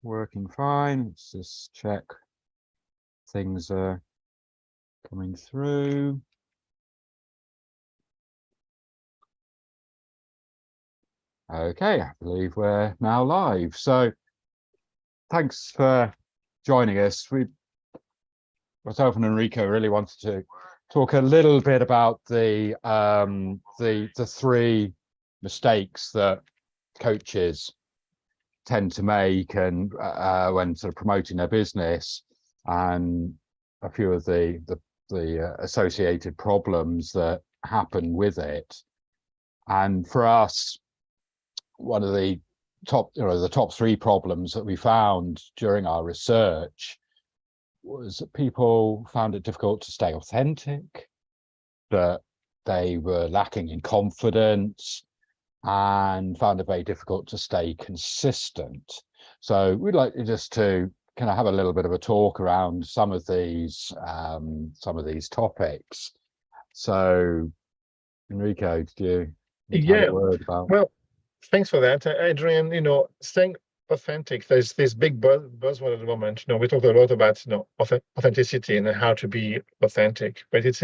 working fine. Let's just check things are coming through. Okay, I believe we're now live. So thanks for joining us. Myself and Enrico really wanted to talk a little bit about the three mistakes that coaches tend to make and when sort of promoting their business, and a few of the associated problems that happen with it. And for us, one of the top three problems that we found during our research was that people found it difficult to stay authentic, that they were lacking in confidence, and found it very difficult to stay consistent. So we'd like just to kind of have a little bit of a talk around some of these topics. So Enrico, did you have a word about? Well, thanks for that, Adrian. Staying authentic, there's this big buzzword at the moment. We talked a lot about authenticity and how to be authentic, but it's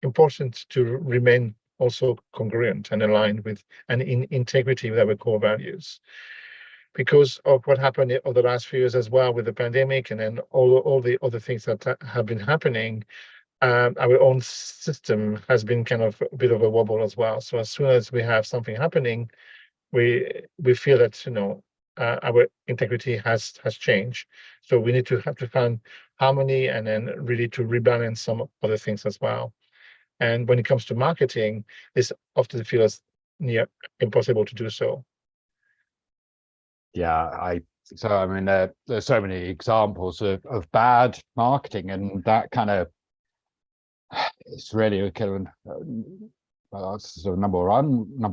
important to remain also congruent and aligned with and in integrity with our core values, because of what happened over the last few years as well with the pandemic, and then all the other things that have been happening. Our own system has been kind of a bit of a wobble as well. So as soon as we have something happening, we feel that our integrity has changed. So we need to have to find harmony and then really to rebalance some other things as well. And when it comes to marketing, this often feels near impossible to do so. Yeah, I mean, there's so many examples of bad marketing, and that kind of, it's really a kind of that's sort of number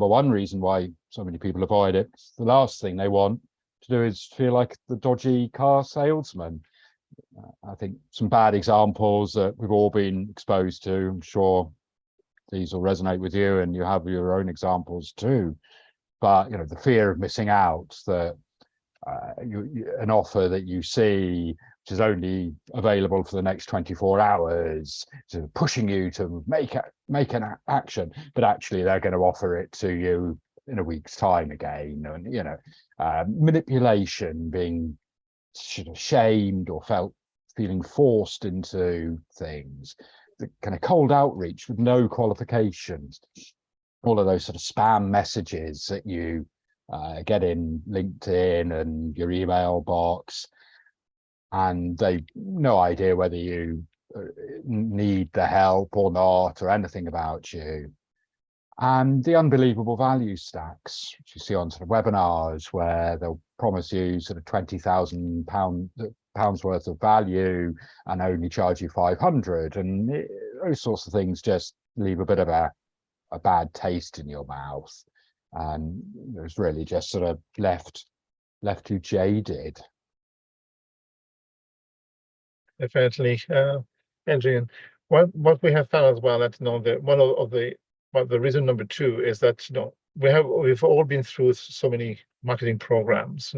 one reason why so many people avoid it. The last thing they want to do is feel like the dodgy car salesman. I think some bad examples that we've all been exposed to. I'm sure these will resonate with you, and you have your own examples too. But the fear of missing out, that an offer that you see which is only available for the next 24 hours, to pushing you to make an action, but actually they're going to offer it to you in a week's time again. And manipulation, being shamed or feeling forced into things, the kind of cold outreach with no qualifications, all of those sort of spam messages that you get in LinkedIn and your email box, and they've no idea whether you need the help or not, or anything about you. And the unbelievable value stacks, which you see on sort of webinars, where they'll promise you sort of £20,000 worth of value and only charge you 500, and those sorts of things just leave a bit of a bad taste in your mouth, and it's really just sort of left you jaded. Definitely, Adrian. What we have found as well, that one of the reason number two is that we've all been through so many marketing programs.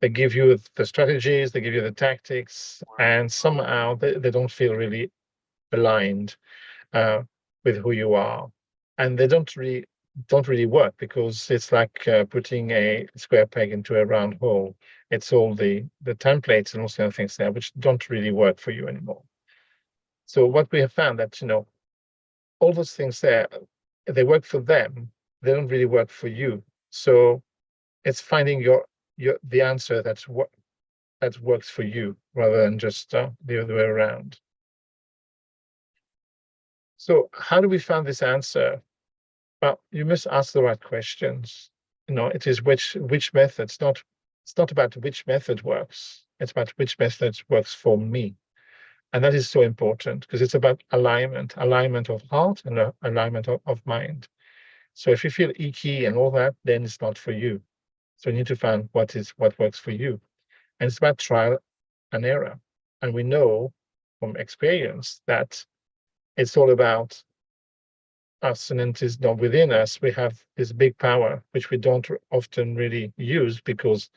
They give you the strategies, they give you the tactics, and somehow they don't feel really aligned with who you are, and they don't really work, because it's like putting a square peg into a round hole. It's all the templates and all sorts of things there which don't really work for you anymore. So what we have found that all those things there, they work for them, they don't really work for you. So it's finding the answer that works for you, rather than just the other way around. So how do we find this answer? Well, you must ask the right questions. It is which method. It's not about which method works. It's about which method works for me. And that is so important, because it's about alignment of heart and alignment of mind. So if you feel icky and all that, then it's not for you. So you need to find what works for you. And it's about trial and error. And we know from experience that it's all about us, and it is not within us. We have this big power which we don't often really use, because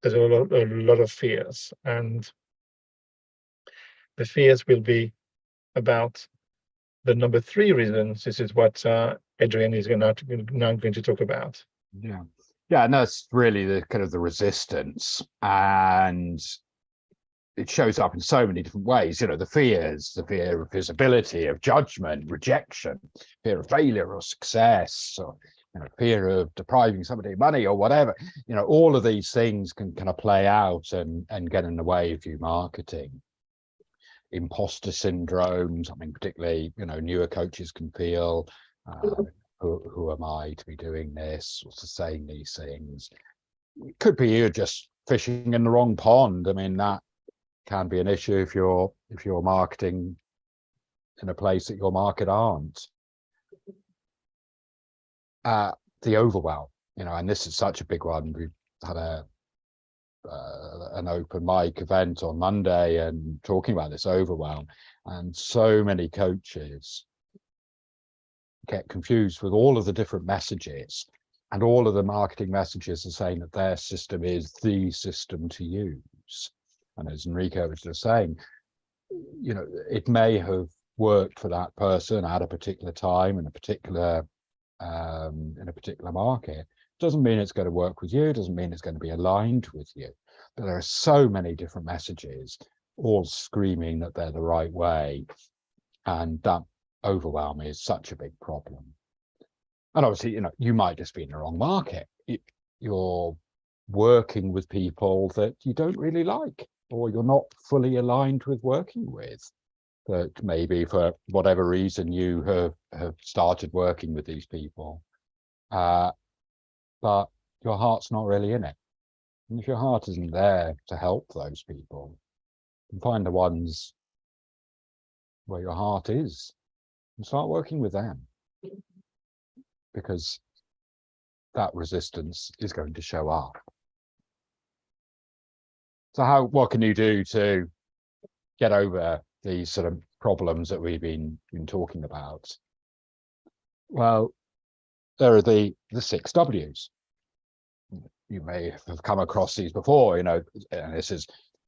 there's a lot of fears, and the fears will be about the number 3 reasons. This is what Adrian is now going to talk about. Yeah. Yeah, and that's really the kind of the resistance, and it shows up in so many different ways. The fears, the fear of visibility, of judgment, rejection, fear of failure or success, or fear of depriving somebody of money or whatever. All of these things can kind of play out and get in the way of you marketing. Imposter syndromes, particularly, newer coaches can feel, who am I to be doing this or to saying these things? It could be you're just fishing in the wrong pond. That can be an issue if you're marketing in a place that your market aren't. The overwhelm, and this is such a big one. We've had an open mic event on Monday and talking about this overwhelm, and so many coaches get confused with all of the different messages, and all of the marketing messages are saying that their system is the system to use. And as Enrico was just saying, it may have worked for that person at a particular time in a particular market. Doesn't mean it's going to work with you, doesn't mean it's going to be aligned with you. But there are so many different messages all screaming that they're the right way, and that overwhelm is such a big problem. And obviously, you might just be in the wrong market. You're working with people that you don't really like, or you're not fully aligned with working with. That maybe for whatever reason you have started working with these people, but your heart's not really in it. And if your heart isn't there to help those people, you find the ones where your heart is and start working with them, because that resistance is going to show up. So what can you do to get over these sort of problems that we've been talking about? Well, there are the 6 W's. You may have come across these before, and this is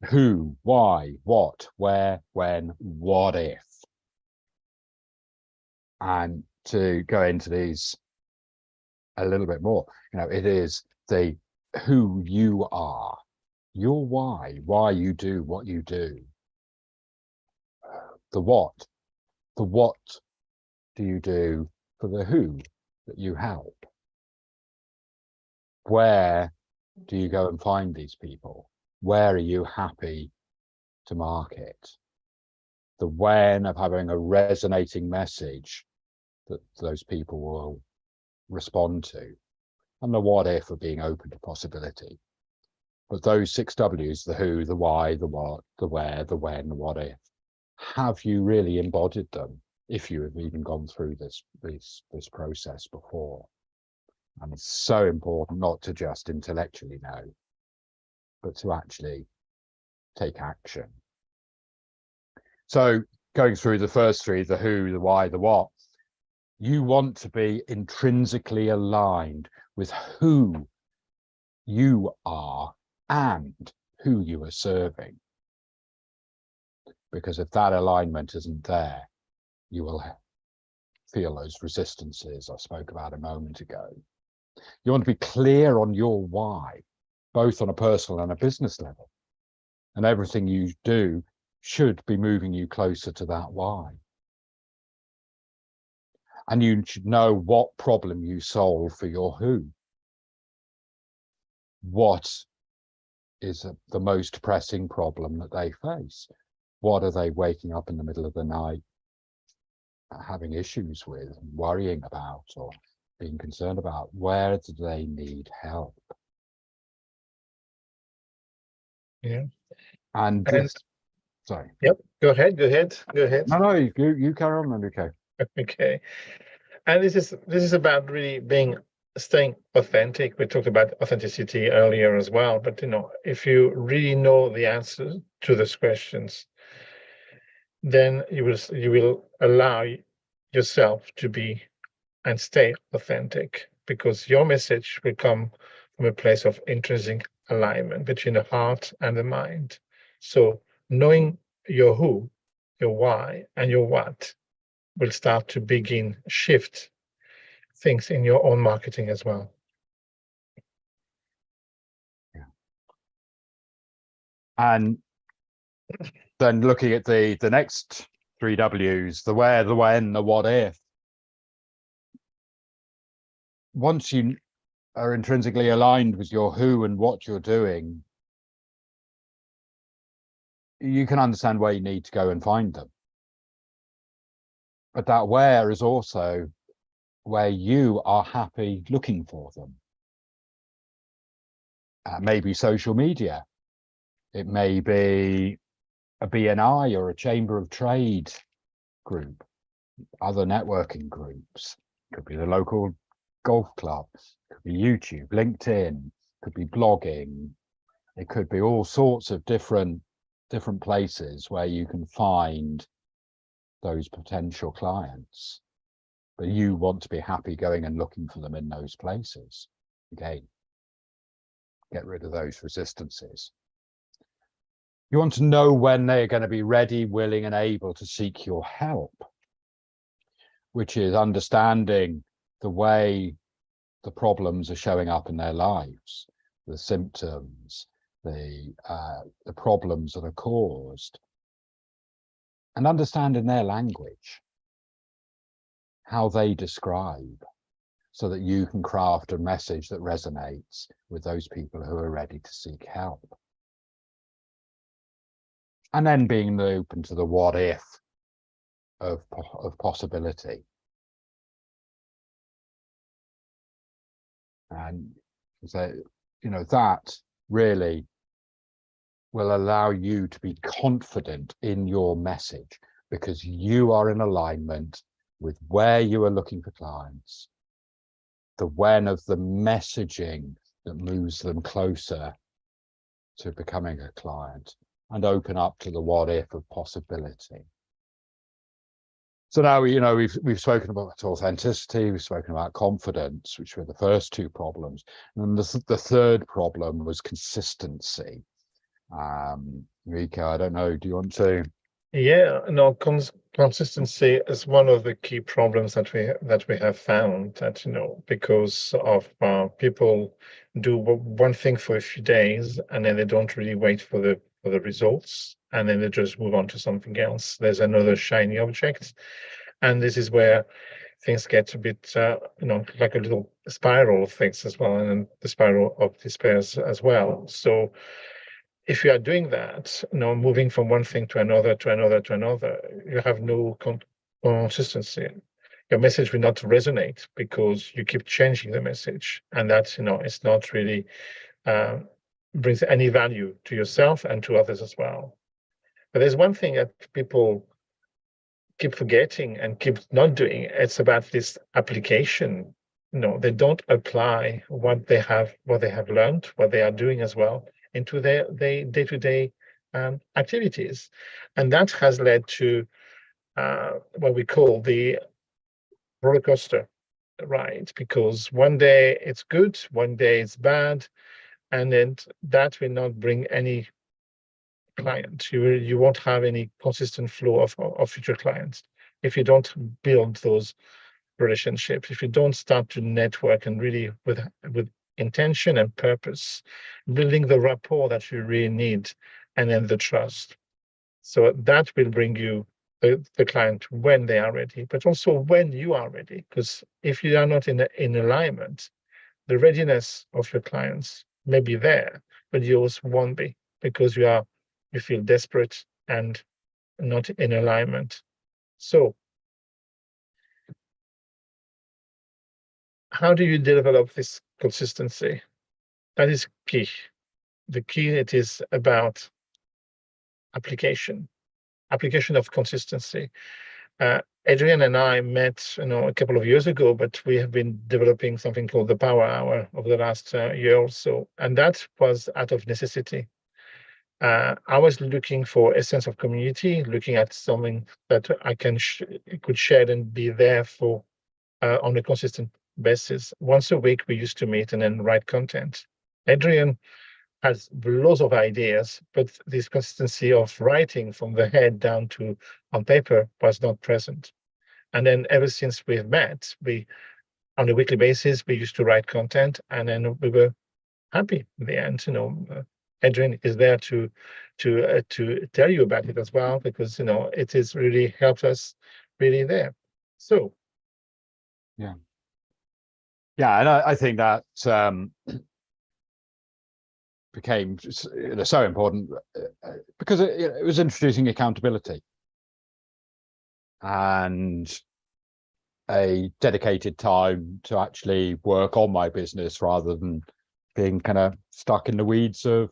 who, why, what, where, when, what if. And to go into these a little bit more, it is the who you are, your why you do what you do. The what do you do for the who that you help? Where do you go and find these people? Where are you happy to market? The when of having a resonating message that those people will respond to, and the what if of being open to possibility. But those 6 W's, the who, the why, the what, the where, the when, the what if, have you really embodied them if you have even gone through this process before? And it's so important not to just intellectually know, but to actually take action. So going through the first 3, the who, the why, the what, you want to be intrinsically aligned with who you are and who you are serving. Because if that alignment isn't there, you will feel those resistances I spoke about a moment ago. You want to be clear on your why, both on a personal and a business level. And everything you do should be moving you closer to that why. And you should know what problem you solve for your who. What is the most pressing problem that they face? What are they waking up in the middle of the night having issues with, worrying about, or being concerned about? Where do they need help? Yeah. And this, sorry. Yep. Go ahead. No, you carry on, okay. Okay. And this is about really staying authentic. We talked about authenticity earlier as well, but if you really know the answers to those questions, then you will allow yourself to be and stay authentic, because your message will come from a place of intrinsic alignment between the heart and the mind. So knowing your who, your why, and your what will start to begin shift things in your own marketing as well. And then looking at the next 3 W's, the where, the when, the what if. Once you are intrinsically aligned with your who and what you're doing, you can understand where you need to go and find them. But that where is also where you are happy looking for them. Maybe social media. It may be a BNI or a Chamber of Trade group, other networking groups. Could be the local golf club, could be YouTube, LinkedIn, could be blogging. It could be all sorts of different places where you can find those potential clients. But you want to be happy going and looking for them in those places. Again, get rid of those resistances. You want to know when they're going to be ready, willing, and able to seek your help, which is understanding the way the problems are showing up in their lives, the symptoms, the problems that are caused, and understanding their language, how they describe, so that you can craft a message that resonates with those people who are ready to seek help. And then being open to the what if of possibility. And so, that really will allow you to be confident in your message, because you are in alignment with where you are looking for clients, the when of the messaging that moves them closer to becoming a client, and open up to the what if of possibility. So now, we've spoken about authenticity, we've spoken about confidence, which were the first 2 problems. And the third problem was consistency. Rika, I don't know, do you want to? Yeah, no, consistency is one of the key problems that we have found, that because of people do one thing for a few days and then they don't really wait for the results, and then they just move on to something else. There's another shiny object, and this is where things get a bit like a little spiral of things as well, and then the spiral of despair as well. So if you are doing that, moving from one thing to another, you have no consistency. Your message will not resonate because you keep changing the message, and that it's not really brings any value to yourself and to others as well. But there's one thing that people keep forgetting and keep not doing. It's about this application. They don't apply what they have learned, what they are doing as well, into their day-to-day activities. And that has led to what we call the roller coaster ride, because one day it's good, one day it's bad, and then that will not bring any client. You won't have any consistent flow of future clients if you don't build those relationships, if you don't start to network and really with intention and purpose, building the rapport that you really need, and then the trust. So that will bring you the client when they are ready, but also when you are ready. Because if you are not in alignment, the readiness of your clients may be there, but yours won't be, because you feel desperate and not in alignment. So how do you develop this consistency? That is key. The key, it is about application of consistency. Adrian and I met, a couple of years ago, but we have been developing something called the Power Hour over the last year or so, and that was out of necessity. I was looking for a sense of community, looking at something that I could share and be there for on a consistent basis. Once a week, we used to meet and then write content. Adrian has lots of ideas, but this consistency of writing from the head down to on paper was not present. And then ever since we've met, on a weekly basis, we used to write content, and then we were happy in the end. Adrian is there to tell you about it as well, because it is really helped us really there. So yeah, and I think that became so important because it was introducing accountability and a dedicated time to actually work on my business rather than being kind of stuck in the weeds of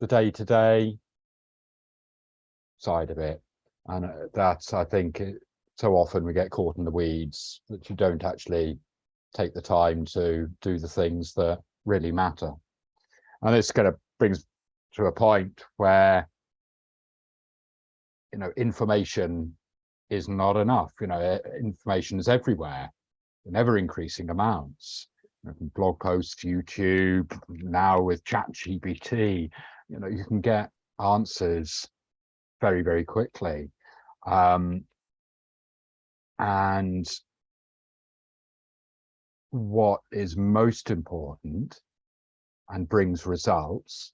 the day-to-day side of it. And that's, I think, so often we get caught in the weeds that you don't actually take the time to do the things that really matter. And this kind of brings to a point where information is not enough. Information is everywhere in ever increasing amounts. From blog posts, YouTube, now with ChatGPT, you can get answers very, very quickly. And what is most important and brings results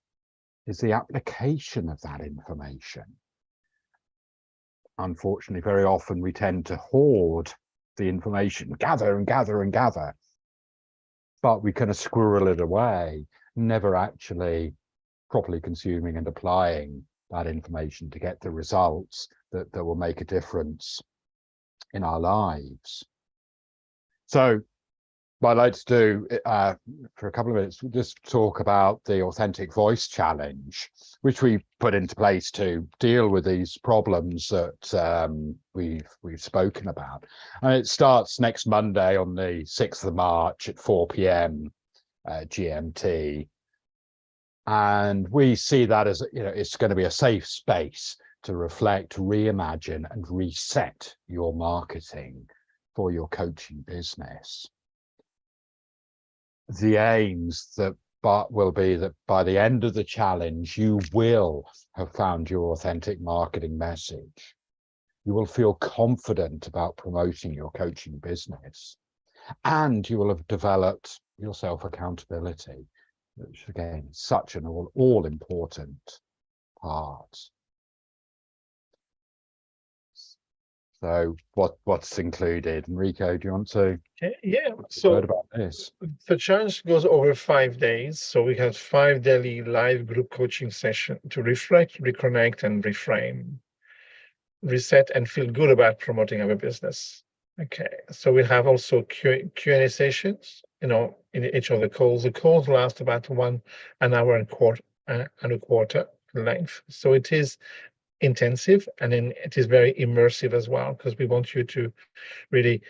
is the application of that information. Unfortunately, very often we tend to hoard the information, gather and gather and gather, but we kind of squirrel it away, never actually properly consuming and applying that information to get the results that will make a difference in our lives. So what I'd like to do for a couple of minutes, we'll just talk about the Authentic Voice Challenge, which we put into place to deal with these problems that we've spoken about. And it starts next Monday on the 6th of March at 4 p.m. GMT. And we see that as, it's going to be a safe space to reflect, reimagine, and reset your marketing for your coaching business. The aims will be that by the end of the challenge, you will have found your authentic marketing message. You will feel confident about promoting your coaching business, and you will have developed your self-accountability, which again is such an all important part. So what's included? Enrico, do you want to so about this? The challenge goes over 5 days. So we have 5 daily live group coaching sessions to reflect, reconnect, and reframe, reset, and feel good about promoting our business. Okay, so we have also Q&A sessions, in each of the calls. The calls last about an hour and a quarter length. So it is intensive, and then it is very immersive as well, because we want you to really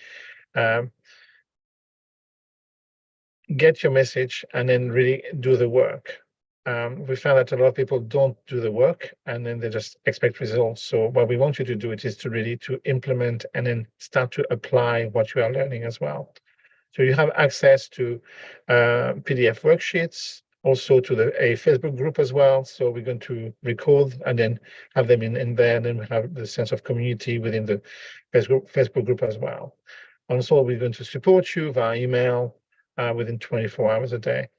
get your message and then really do the work. We found that a lot of people don't do the work, and then they just expect results. So what we want you to do is to implement and then start to apply what you are learning as well. So you have access to PDF worksheets, also to a Facebook group as well. So we're going to record and then have them in there, and then we have the sense of community within the Facebook group as well. Also, we're going to support you via email within 24 hours a day,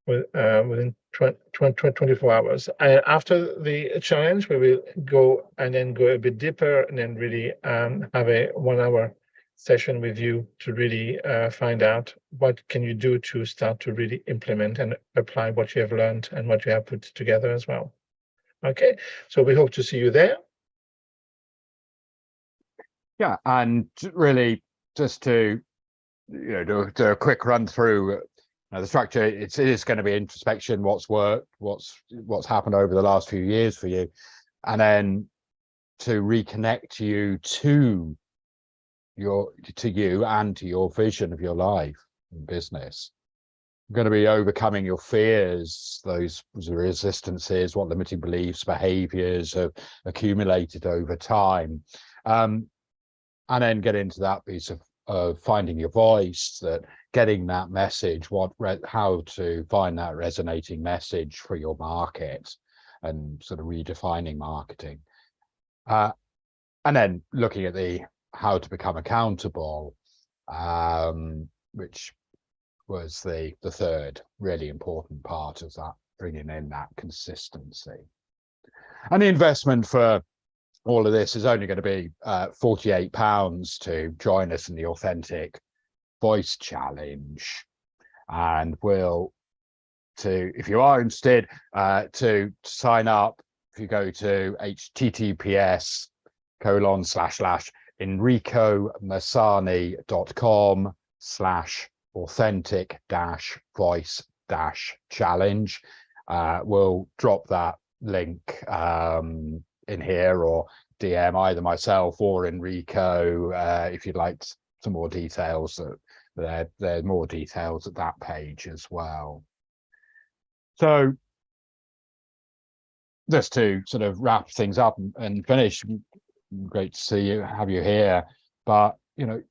within 24 hours. And after the challenge, we will go a bit deeper, and then really have a 1 hour session with you to really find out what can you do to start to really implement and apply what you have learned and what you have put together as well. Okay, so we hope to see you there. Yeah, and really just to do a quick run through the structure. It is going to be introspection, what's worked, what's happened over the last few years for you, and then to reconnect you to you and to your vision of your life and business. You're going to be overcoming your fears, those resistances, what limiting beliefs, behaviors have accumulated over time, and then get into that piece of of finding your voice, that getting that message, how to find that resonating message for your market, and sort of redefining marketing. And then looking at the how to become accountable, which was the third really important part of that, bringing in that consistency. And the investment for all of this is only going to be £48 to join us in the Authentic Voice Challenge. And if you are interested to sign up, if you go to https://enricomassani.com/authentic-voice-challenge. We'll drop that link in here, or DM either myself or Enrico if you'd like some more details. There's more details at that page as well. So just to sort of wrap things up and finish, great to see you, have you here. But, you know,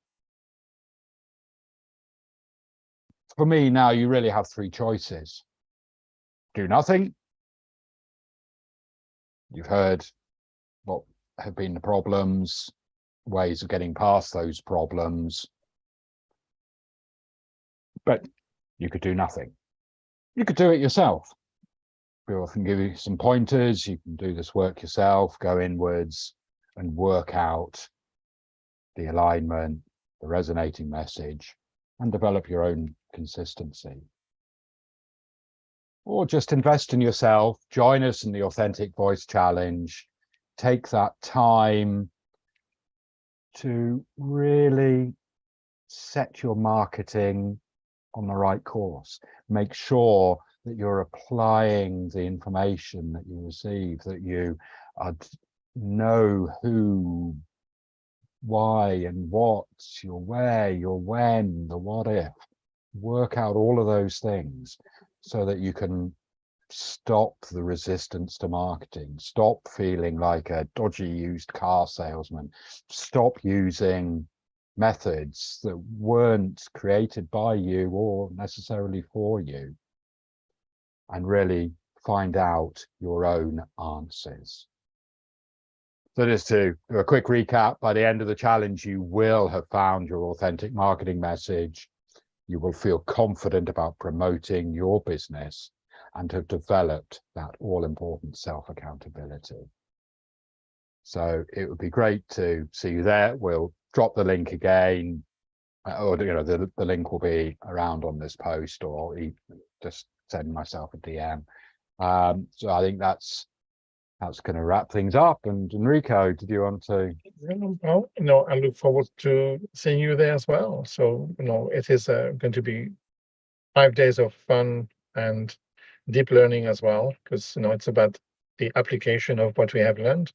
for me now, you really have three choices. Do nothing. You've heard what have been the problems, ways of getting past those problems. But you could do nothing. You could do it yourself. We often give you some pointers. You can do this work yourself, go inwards and work out the alignment, the resonating message, and develop your own consistency. Or just invest in yourself, join us in the Authentic Voice Challenge, take that time to really set your marketing on the right course. Make sure that you're applying the information that you receive, that you know who, why and what, your where, your when, the what if. Work out all of those things so that you can stop the resistance to marketing, stop feeling like a dodgy used car salesman, stop using methods that weren't created by you or necessarily for you, and really find out your own answers. So just to do a quick recap, by the end of the challenge, you will have found your authentic marketing message. You will feel confident about promoting your business and have developed that all-important self-accountability. So it would be great to see you there. We'll drop the link again, or the link will be around on this post, or just send myself a DM. So I think that's going to wrap things up. And Enrico, did you want to? Well, I look forward to seeing you there as well. So, it is going to be 5 days of fun and deep learning as well, because, it's about the application of what we have learned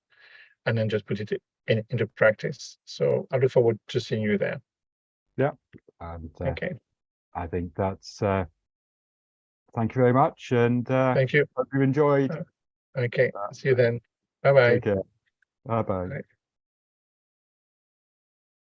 and then just put it into practice. So I look forward to seeing you there. Yeah. And, okay. I think that's, thank you very much. And thank you. Hope you enjoyed. Okay. See you then. Bye-bye. Take care. Bye-bye. Bye.